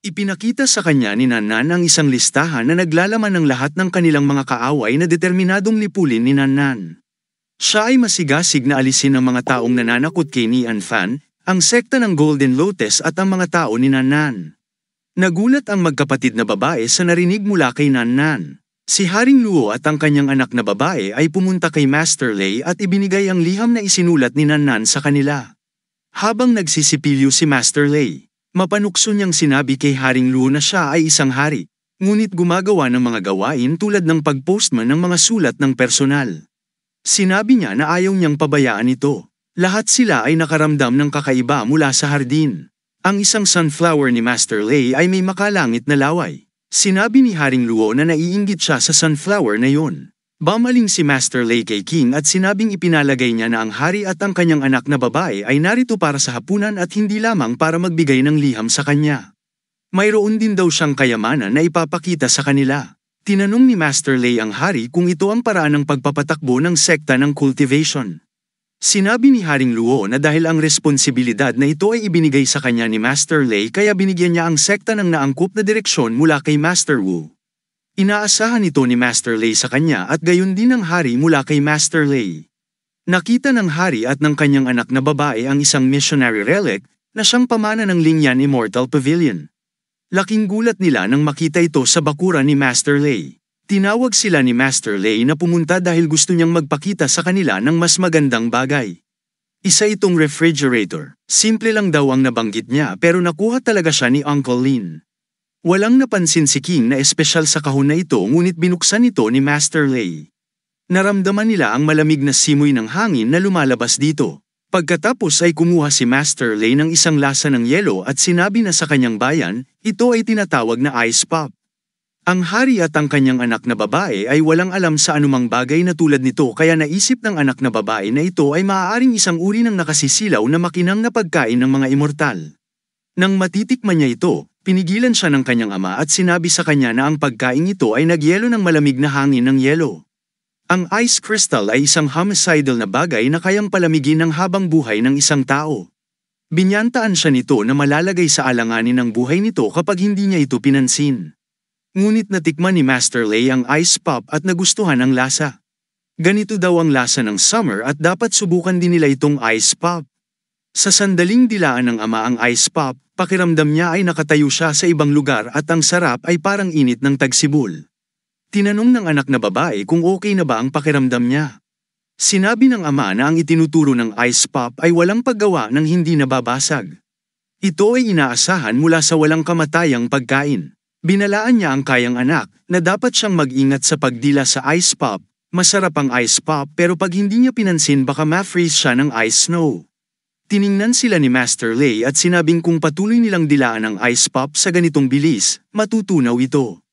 Ipinakita sa kanya ni Nannan ang isang listahan na naglalaman ng lahat ng kanilang mga kaaway na determinadong lipulin ni Nannan. Siya ay masigasig na alisin ang mga taong nananakot kay Nian Fan, ang sekta ng Golden Lotus at ang mga tao ni Nannan. Nagulat ang magkapatid na babae sa narinig mula kay Nannan. Si Haring Luo at ang kanyang anak na babae ay pumunta kay Master Lei at ibinigay ang liham na isinulat ni Nannan sa kanila. Habang nagsisipilyo si Master Lei, mapanukso niyang sinabi kay Haring Luo na siya ay isang hari, ngunit gumagawa ng mga gawain tulad ng pag-postman ng mga sulat ng personal. Sinabi niya na ayaw niyang pabayaan ito. Lahat sila ay nakaramdam ng kakaiba mula sa hardin. Ang isang sunflower ni Master Lei ay may makalangit na laway. Sinabi ni Haring Luo na naiinggit siya sa sunflower na yon. Bumaling si Master Lei kay King at sinabing ipinalagay niya na ang hari at ang kanyang anak na babae ay narito para sa hapunan at hindi lamang para magbigay ng liham sa kanya. Mayroon din daw siyang kayamanan na ipapakita sa kanila. Tinanong ni Master Lei ang hari kung ito ang paraan ng pagpapatakbo ng sekta ng cultivation. Sinabi ni Haring Luo na dahil ang responsibilidad na ito ay ibinigay sa kanya ni Master Lei kaya binigyan niya ang sekta ng naangkop na direksyon mula kay Master Wu. Inaasahan ito ni Master Lei sa kanya at gayon din ang hari mula kay Master Lei. Nakita ng hari at ng kanyang anak na babae ang isang missionary relic na siyang pamana ng Lingyan Immortal Pavilion. Laking gulat nila nang makita ito sa bakuran ni Master Lei. Tinawag sila ni Master Lei na pumunta dahil gusto niyang magpakita sa kanila ng mas magandang bagay. Isa itong refrigerator. Simple lang daw ang nabanggit niya pero nakuha talaga siya ni Uncle Lin. Walang napansin si King na espesyal sa kahon na ito ngunit binuksan ito ni Master Lei. Naramdaman nila ang malamig na simoy ng hangin na lumalabas dito. Pagkatapos ay kumuha si Master Lei ng isang lasa ng yelo at sinabi na sa kanyang bayan, ito ay tinatawag na ice pop. Ang hari at ang kanyang anak na babae ay walang alam sa anumang bagay na tulad nito kaya naisip ng anak na babae na ito ay maaaring isang uri ng nakasisilaw na makinang na pagkain ng mga immortal. Nang matitikman niya ito, pinigilan siya ng kanyang ama at sinabi sa kanya na ang pagkain ito ay nagyelo ng malamig na hangin ng yelo. Ang ice crystal ay isang homicidal na bagay na kayang palamigin ng habang buhay ng isang tao. Binyantaan siya nito na malalagay sa alanganin ng buhay nito kapag hindi niya ito pinansin. Ngunit natikman ni Master Lei ang ice pop at nagustuhan ang lasa. Ganito daw ang lasa ng summer at dapat subukan din nila itong ice pop. Sa sandaling dilaan ng ama ang ice pop, pakiramdam niya ay nakatayo siya sa ibang lugar at ang sarap ay parang init ng tagsibol. Tinanong ng anak na babae kung okay na ba ang pakiramdam niya. Sinabi ng ama na ang itinuturo ng ice pop ay walang paggawa ng hindi nababasag. Ito ay inaasahan mula sa walang kamatayang pagkain. Binalaan niya ang kayang anak na dapat siyang mag-ingat sa pagdila sa ice pop. Masarap ang ice pop pero pag hindi niya pinansin baka ma-freeze siya ng ice snow. Tiningnan sila ni Master Lei at sinabing kung patuloy nilang dilaan ang ice pop sa ganitong bilis, matutunaw ito.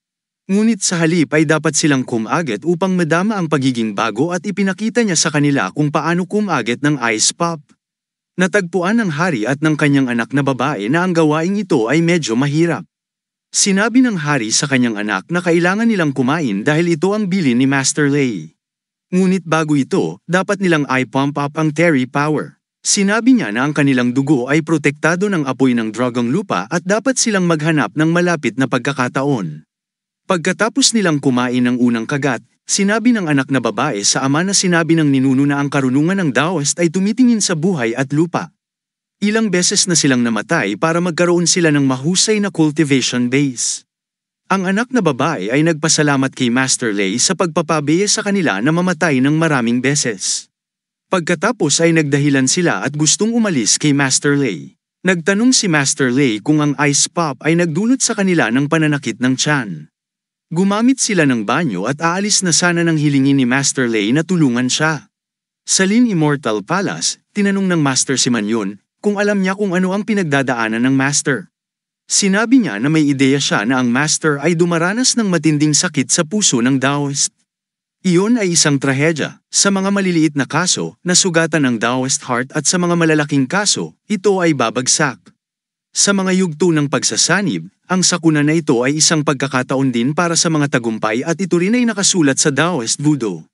Ngunit sa halip ay dapat silang kumagat upang madama ang pagiging bago at ipinakita niya sa kanila kung paano kumagat ng ice pop. Natagpuan ng hari at ng kanyang anak na babae na ang gawaing ito ay medyo mahirap. Sinabi ng hari sa kanyang anak na kailangan nilang kumain dahil ito ang bilin ni Master Lei. Ngunit bago ito, dapat nilang i-pump up ang Terry Power. Sinabi niya na ang kanilang dugo ay protektado ng apoy ng dragong lupa at dapat silang maghanap ng malapit na pagkakataon. Pagkatapos nilang kumain ng unang kagat, sinabi ng anak na babae sa ama na sinabi ng ninuno na ang karunungan ng Taoist ay tumitingin sa buhay at lupa. Ilang beses na silang namatay para magkaroon sila ng mahusay na cultivation base. Ang anak na babae ay nagpasalamat kay Master Lei sa pagpapabiye sa kanila na mamatay ng maraming beses. Pagkatapos ay nagdahilan sila at gustong umalis kay Master Lei. Nagtanong si Master Lei kung ang ice pop ay nagdulot sa kanila ng pananakit ng tiyan. Gumamit sila ng banyo at aalis na sana nang hilingin ni Master Lei na tulungan siya. Sa Lin Immortal Palace, tinanong ng Master si Manyon kung alam niya kung ano ang pinagdadaanan ng Master. Sinabi niya na may ideya siya na ang Master ay dumaranas ng matinding sakit sa puso ng Taoist. Iyon ay isang trahedya. Sa mga maliliit na kaso, nasugatan ang Taoist heart at sa mga malalaking kaso, ito ay babagsak. Sa mga yugto ng pagsasanib, ang sakuna na ito ay isang pagkakataon din para sa mga tagumpay at ito rin ay nakasulat sa Taoist Budo.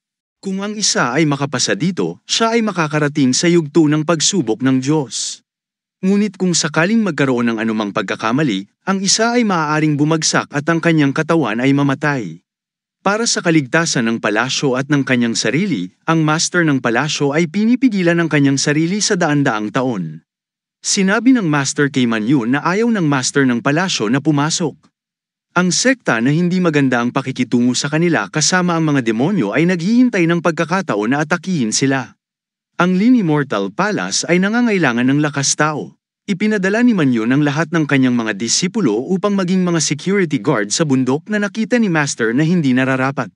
Kung ang isa ay makapasa dito, siya ay makakarating sa yugto ng pagsubok ng Diyos. Ngunit kung sakaling magkaroon ng anumang pagkakamali, ang isa ay maaaring bumagsak at ang kanyang katawan ay mamatay. Para sa kaligtasan ng palasyo at ng kanyang sarili, ang master ng palasyo ay pinipigilan ang kanyang sarili sa daan-daang taon. Sinabi ng master kay Manyun na ayaw ng master ng palasyo na pumasok. Ang sekta na hindi maganda ang pakikitungo sa kanila kasama ang mga demonyo ay naghihintay ng pagkakataon na atakihin sila. Ang Lin Immortal Palace ay nangangailangan ng lakas tao. Ipinadala ni Manyun ang lahat ng kanyang mga disipulo upang maging mga security guard sa bundok na nakita ni Master na hindi nararapat.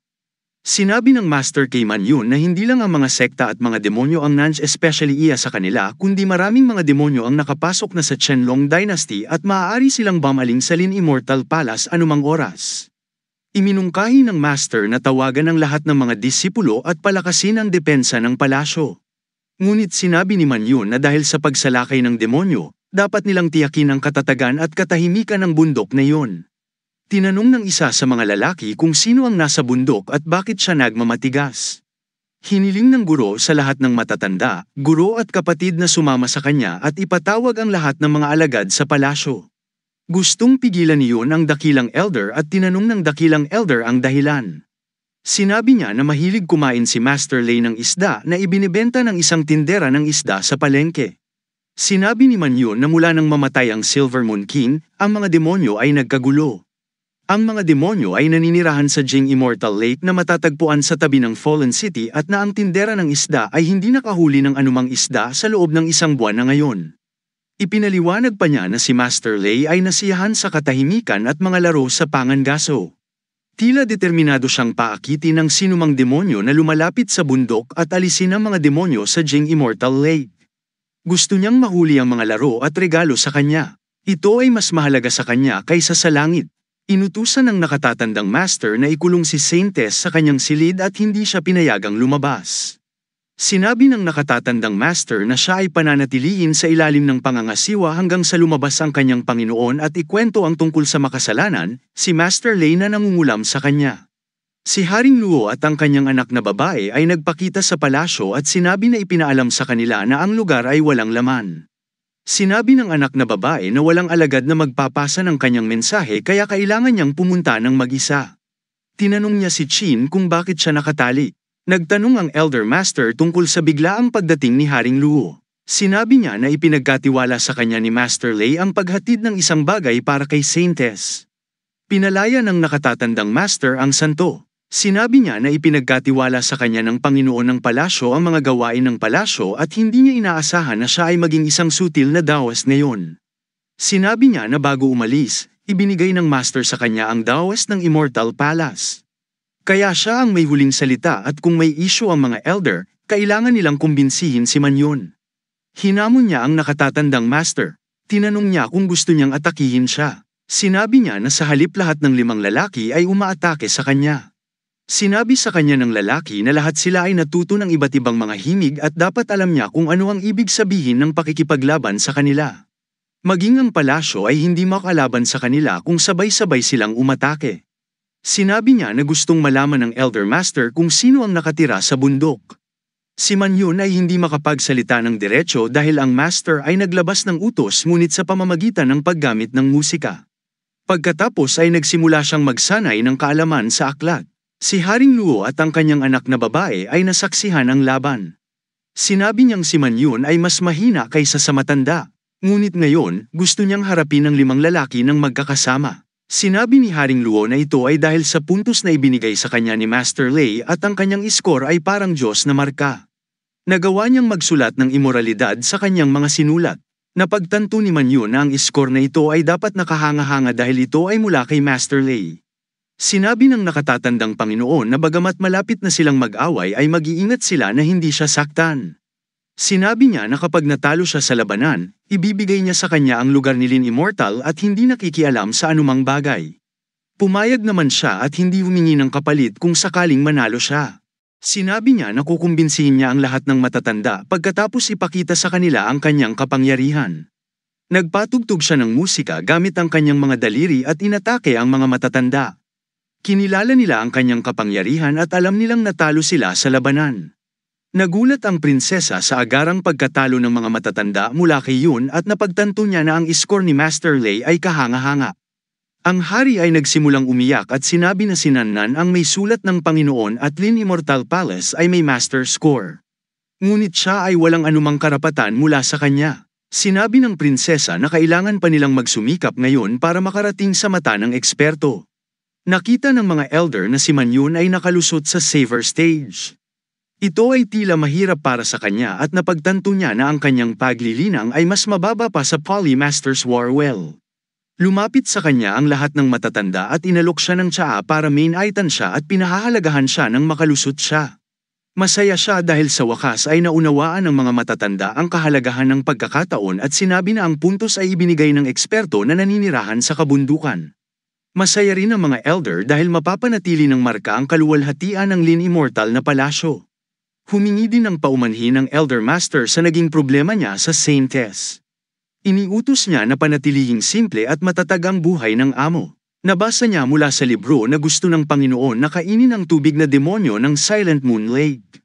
Sinabi ng Master kay Manyun na hindi lang ang mga sekta at mga demonyo ang especially iya sa kanila kundi maraming mga demonyo ang nakapasok na sa Qianlong Dynasty at maaari silang bumaling sa Lin Immortal Palace anumang oras. Iminungkahi ng Master na tawagan ang lahat ng mga disipulo at palakasin ang depensa ng palasyo. Ngunit sinabi ni Manyun na dahil sa pagsalakay ng demonyo, dapat nilang tiyakin ang katatagan at katahimikan ng bundok na iyon. Tinanong ng isa sa mga lalaki kung sino ang nasa bundok at bakit siya nagmamatigas. Hiniling ng guro sa lahat ng matatanda, guro at kapatid na sumama sa kanya at ipatawag ang lahat ng mga alagad sa palasyo. Gustong pigilan niyon ang dakilang elder at tinanong ng dakilang elder ang dahilan. Sinabi niya na mahilig kumain si Master Lei ng isda na ibinibenta ng isang tindera ng isda sa palengke. Sinabi ni Manyun na mula nang mamatay ang Silver Moon King, ang mga demonyo ay nagkagulo. Ang mga demonyo ay naninirahan sa Jing Immortal Lake na matatagpuan sa tabi ng Fallen City at na ang tindera ng isda ay hindi nakahuli ng anumang isda sa loob ng isang buwan na ngayon. Ipinaliwanag pa niya na si Master Lei ay nasiyahan sa katahimikan at mga laro sa pangangaso. Tila determinado siyang paakitin ng sinumang demonyo na lumalapit sa bundok at alisin ang mga demonyo sa Jing Immortal Lake. Gusto niyang mahuli ang mga laro at regalo sa kanya. Ito ay mas mahalaga sa kanya kaysa sa langit. Inutusan ng nakatatandang master na ikulong si Saintess sa kanyang silid at hindi siya pinayagang lumabas. Sinabi ng nakatatandang master na siya ay pananatilihin sa ilalim ng pangangasiwa hanggang sa lumabas ang kanyang Panginoon at ikwento ang tungkol sa makasalanan, si Master Lei na nangungulam sa kanya. Si Haring Luo at ang kanyang anak na babae ay nagpakita sa palasyo at sinabi na ipinaalam sa kanila na ang lugar ay walang laman. Sinabi ng anak na babae na walang alagad na magpapasa ng kanyang mensahe kaya kailangan niyang pumunta ng mag-isa. Tinanong niya si Qin kung bakit siya nakatali. Nagtanong ang Elder Master tungkol sa biglaang pagdating ni Haring Luo. Sinabi niya na ipinagkatiwala sa kanya ni Master Lei ang paghatid ng isang bagay para kay Saintess. Pinalaya ng nakatatandang Master ang santo. Sinabi niya na ipinagkatiwala sa kanya ng Panginoon ng palasyo ang mga gawain ng palasyo at hindi niya inaasahan na siya ay maging isang sutil na dawas ngayon. Sinabi niya na bago umalis, ibinigay ng Master sa kanya ang dawas ng Immortal Palace. Kaya siya ang may huling salita at kung may issue ang mga elder, kailangan nilang kumbinsihin si Manyun. Hinamon niya ang nakatatandang master. Tinanong niya kung gusto niyang atakihin siya. Sinabi niya na sa halip lahat ng 5 lalaki ay umaatake sa kanya. Sinabi sa kanya ng lalaki na lahat sila ay natuto ng iba't ibang mga himig at dapat alam niya kung ano ang ibig sabihin ng pakikipaglaban sa kanila. Maging ang palasyo ay hindi makalaban sa kanila kung sabay-sabay silang umatake. Sinabi niya na gustong malaman ng Elder Master kung sino ang nakatira sa bundok. Si Manyun ay hindi makapagsalita ng diretsyo dahil ang Master ay naglabas ng utos ngunit sa pamamagitan ng paggamit ng musika. Pagkatapos ay nagsimula siyang magsanay ng kaalaman sa aklat. Si Haring Luo at ang kanyang anak na babae ay nasaksihan ang laban. Sinabi niyang si Manyun ay mas mahina kaysa sa matanda. Ngunit ngayon, gusto niyang harapin ang 5 lalaki ng magkakasama. Sinabi ni Haring Luo na ito ay dahil sa puntos na ibinigay sa kanya ni Master Lei at ang kanyang score ay parang Diyos na marka. Nagawa niyang magsulat ng imoralidad sa kanyang mga sinulat. Napagtanto ni Manyun na ang score na ito ay dapat nakahanga-hanga dahil ito ay mula kay Master Lei. Sinabi ng nakatatandang Panginoon na bagamat malapit na silang mag-away ay mag-iingat sila na hindi siya saktan. Sinabi niya na kapag natalo siya sa labanan, ibibigay niya sa kanya ang lugar ni Lin Immortal at hindi nakikialam sa anumang bagay. Pumayag naman siya at hindi humingi ng kapalit kung sakaling manalo siya. Sinabi niya na kukumbinsihin niya ang lahat ng matatanda pagkatapos ipakita sa kanila ang kanyang kapangyarihan. Nagpatugtog siya ng musika gamit ang kanyang mga daliri at inatake ang mga matatanda. Kinilala nila ang kanyang kapangyarihan at alam nilang natalo sila sa labanan. Nagulat ang prinsesa sa agarang pagkatalo ng mga matatanda mula kay Yun at napagtanto niya na ang score ni Master Lei ay kahanga-hanga. Ang hari ay nagsimulang umiyak at sinabi na si Nannan ang may sulat ng Panginoon at Lin Immortal Palace ay may master score. Ngunit siya ay walang anumang karapatan mula sa kanya. Sinabi ng prinsesa na kailangan pa nilang magsumikap ngayon para makarating sa mata ng eksperto. Nakita ng mga elder na si Manyun ay nakalusot sa saver stage. Ito ay tila mahirap para sa kanya at napagtanto niya na ang kanyang paglilinang ay mas mababa pa sa Poly Masters Warwell. Lumapit sa kanya ang lahat ng matatanda at inalok siya ng tsaa para main item siya at pinahahalagahan siya nang makalusot siya. Masaya siya dahil sa wakas ay naunawaan ng mga matatanda ang kahalagahan ng pagkakataon at sinabi na ang puntos ay ibinigay ng eksperto na naninirahan sa kabundukan. Masaya rin ang mga elder dahil mapapanatili ng marka ang kaluwalhatian ng Lin Immortal na palasyo. Humingi din ng paumanhin ng Elder Master sa naging problema niya sa Saintess. Iniutos niya na panatilihing simple at matatag ang buhay ng amo. Nabasa niya mula sa libro na gusto ng Panginoon na kainin ang tubig na demonyo ng Silent Moon Lake.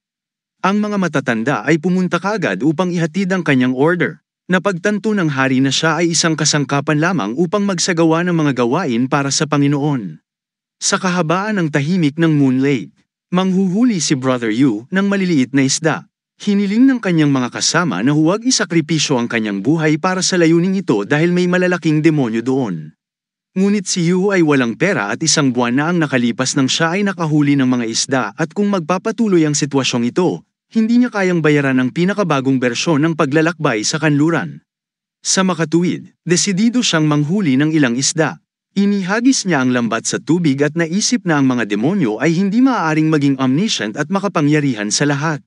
Ang mga matatanda ay pumunta kaagad upang ihatid ang kanyang order. Napagtanto ng hari na siya ay isang kasangkapan lamang upang magsagawa ng mga gawain para sa Panginoon. Sa kahabaan ng tahimik ng Moon Lake, manghuhuli si Brother Yu ng maliliit na isda. Hiniling ng kanyang mga kasama na huwag isakripisyo ang kanyang buhay para sa layuning ito dahil may malalaking demonyo doon. Ngunit si Yu ay walang pera at isang buwan na ang nakalipas nang siya ay nakahuli ng mga isda at kung magpapatuloy ang sitwasyong ito, hindi niya kayang bayaran ang pinakabagong bersyon ng paglalakbay sa kanluran. Sa makatuwid, desidido siyang manghuli ng ilang isda. Inihagis niya ang lambat sa tubig at naisip na ang mga demonyo ay hindi maaaring maging omniscient at makapangyarihan sa lahat.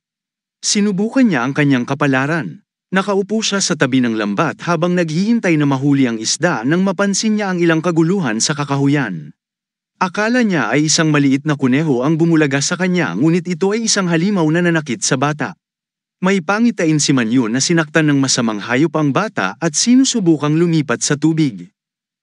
Sinubukan niya ang kanyang kapalaran. Nakaupo siya sa tabi ng lambat habang naghihintay na mahuli ang isda nang mapansin niya ang ilang kaguluhan sa kakahuyan. Akala niya ay isang maliit na kuneho ang bumulaga sa kanya ngunit ito ay isang halimaw na nanakit sa bata. May pangitain si Manyun na sinaktan ng masamang hayop ang bata at sinusubukang lumipat sa tubig.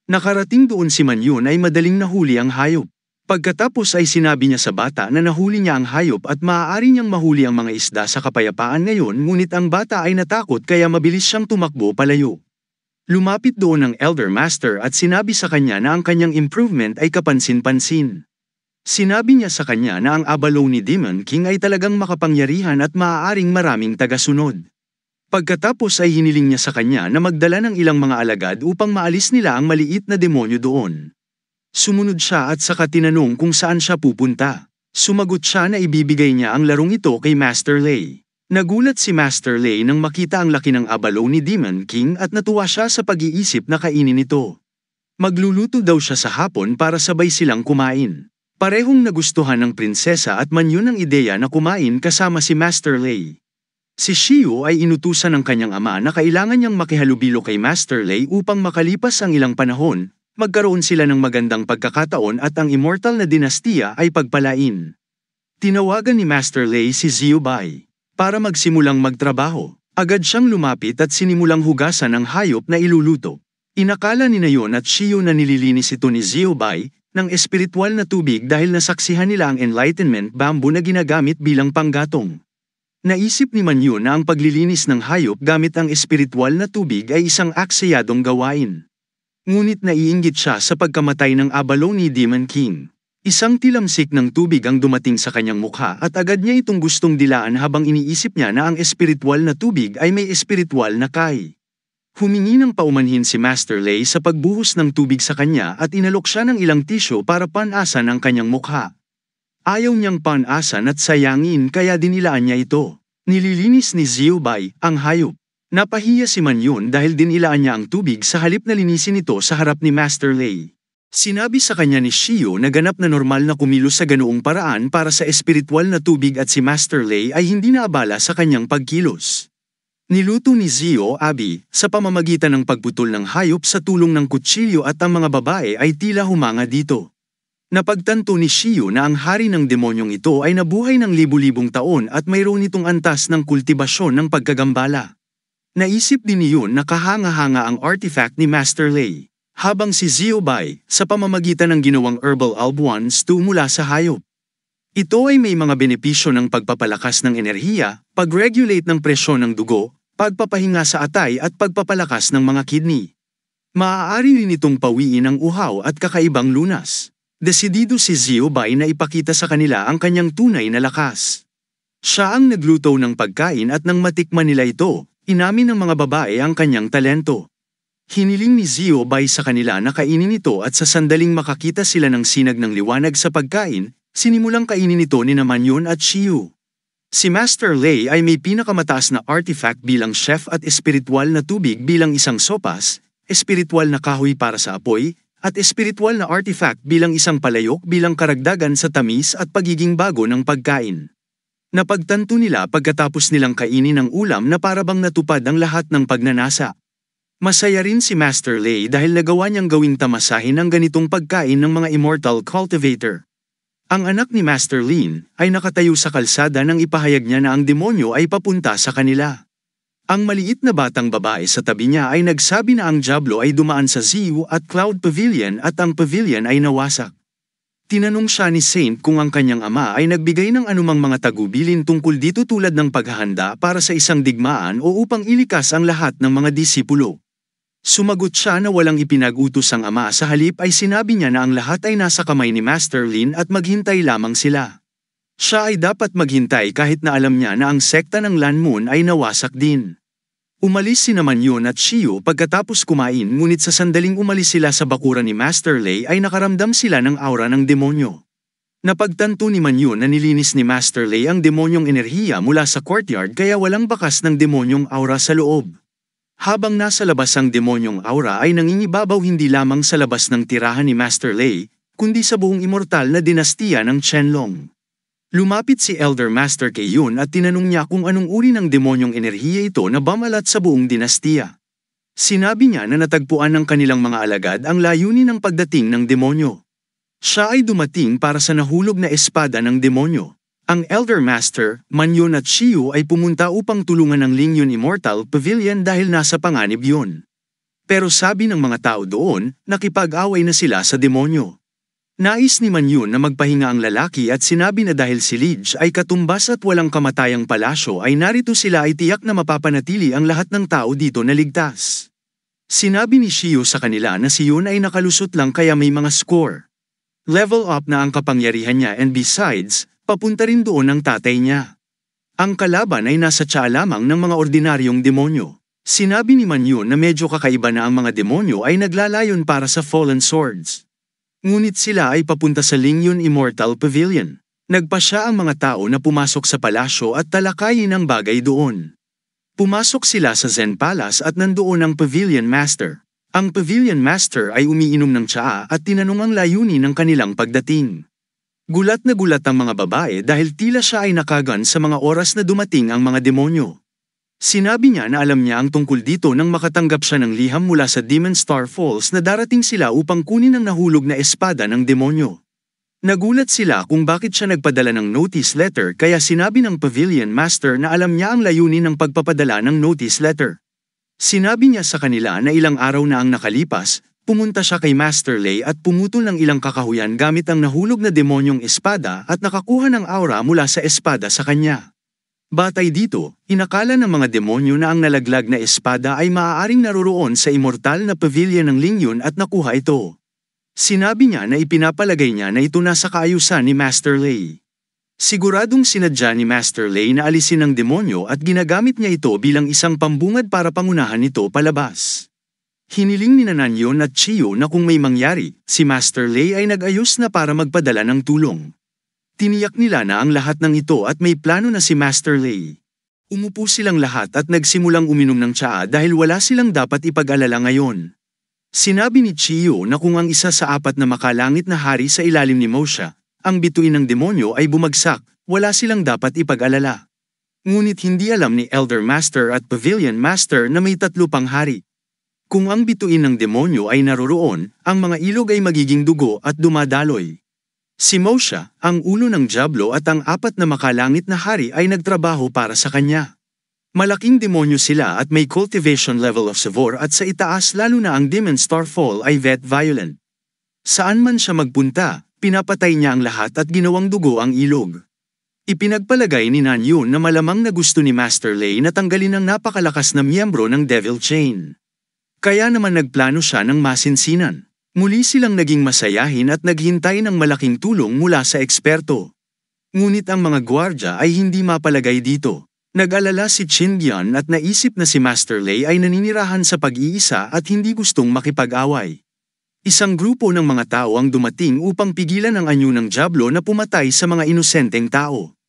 Nakarating doon si Manyun ay madaling nahuli ang hayop. Pagkatapos ay sinabi niya sa bata na nahuli niya ang hayop at maaari niyang mahuli ang mga isda sa kapayapaan ngayon ngunit ang bata ay natakot kaya mabilis siyang tumakbo palayo. Lumapit doon ang Elder Master at sinabi sa kanya na ang kanyang improvement ay kapansin-pansin. Sinabi niya sa kanya na ang abalo ni Demon King ay talagang makapangyarihan at maaaring maraming tagasunod. Pagkatapos ay hiniling niya sa kanya na magdala ng ilang mga alagad upang maalis nila ang maliit na demonyo doon. Sumunod siya at saka tinanong kung saan siya pupunta. Sumagot siya na ibibigay niya ang larong ito kay Master Lei. Nagulat si Master Lei nang makita ang laki ng abalo ni Demon King at natuwa siya sa pag-iisip na kainin ito. Magluluto daw siya sa hapon para sabay silang kumain. Parehong nagustuhan ng prinsesa at Manyun ang ideya na kumain kasama si Master Lei. Si Shiyu ay inutusan ng kanyang ama na kailangan niyang makihalubilo kay Master Lei upang makalipas ang ilang panahon, magkaroon sila ng magandang pagkakataon at ang immortal na dinastiya ay pagpalain. Tinawagan ni Master Lei si Xiu Bai. Para magsimulang magtrabaho, agad siyang lumapit at sinimulang hugasan ang hayop na iluluto. Inakala ni Nayon at Shiyu na nililinis ito ni Xiu Bai ng espiritual na tubig dahil nasaksihan nila ang enlightenment bamboo na ginagamit bilang panggatong. Naisip ni Manyun na ang paglilinis ng hayop gamit ang espiritual na tubig ay isang aksayadong gawain. Ngunit naiinggit siya sa pagkamatay ng abalo ni Demon King. Isang tilamsik ng tubig ang dumating sa kanyang mukha at agad niya itong gustong dilaan habang iniisip niya na ang espiritual na tubig ay may espiritual na kai. Humingi ng paumanhin si Master Lei sa pagbuhos ng tubig sa kanya at inalok siya ng ilang tisyo para panasan ang kanyang mukha. Ayaw niyang panasan at sayangin kaya dinilaan niya ito. Nililinis ni Xiu Bai ang hayop. Napahiya si Manyun dahil dinilaan niya ang tubig sa halip na linisin ito sa harap ni Master Lei. Sinabi sa kanya ni Shiyu na ganap na normal na kumilos sa ganoong paraan para sa espiritual na tubig at si Master Lei ay hindi naabala sa kanyang pagkilos. Niluto ni Xiu Abi sa pamamagitan ng pagputol ng hayop sa tulong ng kutsilyo at ang mga babae ay tila humanga dito. Napagtanto ni Shiyu na ang hari ng demonyong ito ay nabuhay ng libu-libong taon at mayroon itong antas ng kultibasyon ng pagkagambala. Naisip din ni Yun na kahanga-hanga ang artifact ni Master Lei. Habang si Xiu Bai, sa pamamagitan ng ginawang herbal albuans mula sa hayop. Ito ay may mga benepisyo ng pagpapalakas ng enerhiya, pag-regulate ng presyon ng dugo, pagpapahinga sa atay at pagpapalakas ng mga kidney. Maaari rin itong pawiin ang uhaw at kakaibang lunas. Desidido si Xiaobei na ipakita sa kanila ang kanyang tunay na lakas. Siya ang nagluto ng pagkain at nang matikman nila ito, inamin ng mga babae ang kanyang talento. Hiniling ni Xiaobei sa kanila na kainin ito at sa sandaling makakita sila ng sinag ng liwanag sa pagkain, sinimulang kainin ito ni Manyon at Xiu. Si Master Lei ay may pinakamataas na artifact bilang chef at espiritual na tubig bilang isang sopas, espiritual na kahoy para sa apoy, at espiritual na artifact bilang isang palayok bilang karagdagan sa tamis at pagiging bago ng pagkain. Napagtanto nila pagkatapos nilang kainin ang ulam na parabang natupad ang lahat ng pagnanasa. Masaya rin si Master Lei dahil nagawa niyang gawing tamasahin ang ganitong pagkain ng mga immortal cultivator. Ang anak ni Master Lin ay nakatayo sa kalsada nang ipahayag niya na ang demonyo ay papunta sa kanila. Ang maliit na batang babae sa tabi niya ay nagsabi na ang Diablo ay dumaan sa Ziyu at Cloud Pavilion at ang pavilion ay nawasak. Tinanong siya ni Saint kung ang kanyang ama ay nagbigay ng anumang mga tagubilin tungkol dito tulad ng paghahanda para sa isang digmaan o upang ilikas ang lahat ng mga disipulo. Sumagot siya na walang ipinag-utos ang ama, sa halip ay sinabi niya na ang lahat ay nasa kamay ni Master Lin at maghintay lamang sila. Siya ay dapat maghintay kahit na alam niya na ang sekta ng Lan Moon ay nawasak din. Umalis si Manyon at Xiu pagkatapos kumain, ngunit sa sandaling umalis sila sa bakuran ni Master Lei ay nakaramdam sila ng aura ng demonyo. Napagtanto ni Manyon na nilinis ni Master Lei ang demonyong enerhiya mula sa courtyard kaya walang bakas ng demonyong aura sa loob. Habang nasa labas ang demonyong aura ay nangingibabaw hindi lamang sa labas ng tirahan ni Master Lei, kundi sa buong immortal na dinastiya ng Qianlong. Lumapit si Elder Master Keiyun at tinanong niya kung anong uri ng demonyong enerhiya ito na bamalat sa buong dinastiya. Sinabi niya na natagpuan ng kanilang mga alagad ang layunin ng pagdating ng demonyo. Siya ay dumating para sa nahulog na espada ng demonyo. Ang Elder Master, Manyon at Xiu ay pumunta upang tulungan ang Lingyun Immortal Pavilion dahil nasa panganib yun. Pero sabi ng mga tao doon, nakipag-away na sila sa demonyo. Nais ni Manyon na magpahinga ang lalaki at sinabi na dahil si Lige ay katumbas at walang kamatayang palasyo ay narito sila ay tiyak na mapapanatili ang lahat ng tao dito na ligtas. Sinabi ni Xiu sa kanila na si Yun ay nakalusot lang kaya may mga score. Level up na ang kapangyarihan niya and besides, papunta rin doon ang tatay niya. Ang kalaban ay nasa tiya lamang ng mga ordinaryong demonyo. Sinabi ni Manyon na medyo kakaiba na ang mga demonyo ay naglalayon para sa Fallen Swords. Ngunit sila ay papunta sa Lingyun Immortal Pavilion. Nagpa siya ang mga tao na pumasok sa palasyo at talakayin ang bagay doon. Pumasok sila sa Zen Palace at nandoon ang Pavilion Master. Ang Pavilion Master ay umiinom ng tsaa at tinanong ang layunin ng kanilang pagdating. Gulat na gulat ang mga babae dahil tila siya ay nakagan sa mga oras na dumating ang mga demonyo. Sinabi niya na alam niya ang tungkol dito nang makatanggap siya ng liham mula sa Demon Star Falls na darating sila upang kunin ang nahulog na espada ng demonyo. Nagulat sila kung bakit siya nagpadala ng notice letter kaya sinabi ng Pavilion Master na alam niya ang layunin ng pagpapadala ng notice letter. Sinabi niya sa kanila na ilang araw na ang nakalipas, pumunta siya kay Master Lei at pumutol ng ilang kakahuyan gamit ang nahulog na demonyong espada at nakakuha ng aura mula sa espada sa kanya. Batay dito, inakala ng mga demonyo na ang nalaglag na espada ay maaaring naroroon sa immortal na pavilion ng Lingyun at nakuha ito. Sinabi niya na ipinapalagay niya na ito nasa kaayusan ni Master Lei. Siguradong sinadya ni Master Lei na alisin ang demonyo at ginagamit niya ito bilang isang pambungad para pangunahan ito palabas. Hiniling ni Nanyon at Xiu na kung may mangyari, si Master Lei ay nag-ayos na para magpadala ng tulong. Tiniyak nila na ang lahat ng ito at may plano na si Master Lei. Umupo silang lahat at nagsimulang uminom ng tsaa dahil wala silang dapat ipag-alala ngayon. Sinabi ni Xiu na kung ang isa sa apat na makalangit na hari sa ilalim ni Mosha, ang bituin ng demonyo ay bumagsak, wala silang dapat ipag-alala. Ngunit hindi alam ni Elder Master at Pavilion Master na may 3 pang hari. Kung ang bituin ng demonyo ay naroroon, ang mga ilog ay magiging dugo at dumadaloy. Si Mosha, ang ulo ng Diablo at ang 4 na makalangit na hari ay nagtrabaho para sa kanya. Malaking demonyo sila at may cultivation level of Savor at sa itaas lalo na ang Demon Star Fall ay vet violent. Saan man siya magpunta, pinapatay niya ang lahat at ginawang dugo ang ilog. Ipinagpalagay ni Nan Yun na malamang na gusto ni Master Lei na tanggalin ang napakalakas na miyembro ng Devil Chain. Kaya naman nagplano siya ng masinsinan. Muli silang naging masayahin at naghintay ng malaking tulong mula sa eksperto. Ngunit ang mga gwardya ay hindi mapalagay dito. Nag-alala si Qin Yan at naisip na si Master Lei ay naninirahan sa pag-iisa at hindi gustong makipag-away. Isang grupo ng mga tao ang dumating upang pigilan ang anyo ng Diablo na pumatay sa mga inosenteng tao.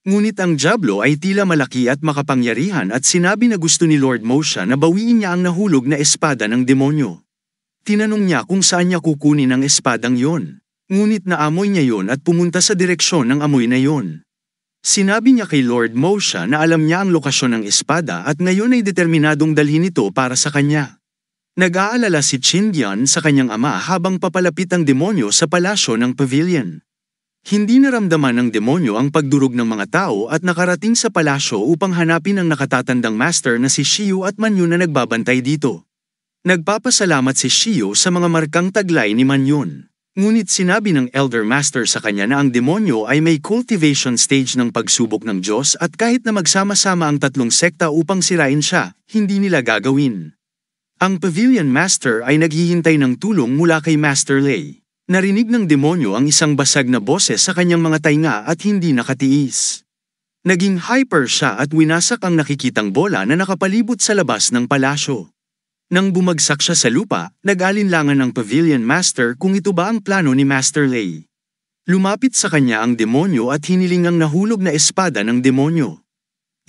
Ngunit ang Diablo ay tila malaki at makapangyarihan at sinabi na gusto ni Lord Mosha na bawiin niya ang nahulog na espada ng demonyo. Tinanong niya kung saan niya kukunin ang espadang yon. Ngunit naamoy niya yon at pumunta sa direksyon ng amoy na yon. Sinabi niya kay Lord Mosha na alam niya ang lokasyon ng espada at ngayon ay determinadong dalhin ito para sa kanya. Nag-aalala si Qin Yan sa kanyang ama habang papalapit ang demonyo sa palasyo ng pavilion. Hindi naramdaman ng demonyo ang pagdurog ng mga tao at nakarating sa palasyo upang hanapin ang nakatatandang master na si Shiyu at Manyun na nagbabantay dito. Nagpapasalamat si Shiyu sa mga markang taglay ni Manyun. Ngunit sinabi ng Elder Master sa kanya na ang demonyo ay may cultivation stage ng pagsubok ng Diyos at kahit na magsama-sama ang tatlong sekta upang sirain siya, hindi nila gagawin. Ang Pavilion Master ay naghihintay ng tulong mula kay Master Lei. Narinig ng demonyo ang isang basag na boses sa kanyang mga tainga at hindi nakatiis. Naging hyper siya at winasak ang nakikitang bola na nakapalibot sa labas ng palasyo. Nang bumagsak siya sa lupa, nag-alinlangan ng Pavilion Master kung ito ba ang plano ni Master Lei. Lumapit sa kanya ang demonyo at hiniling ang nahulog na espada ng demonyo.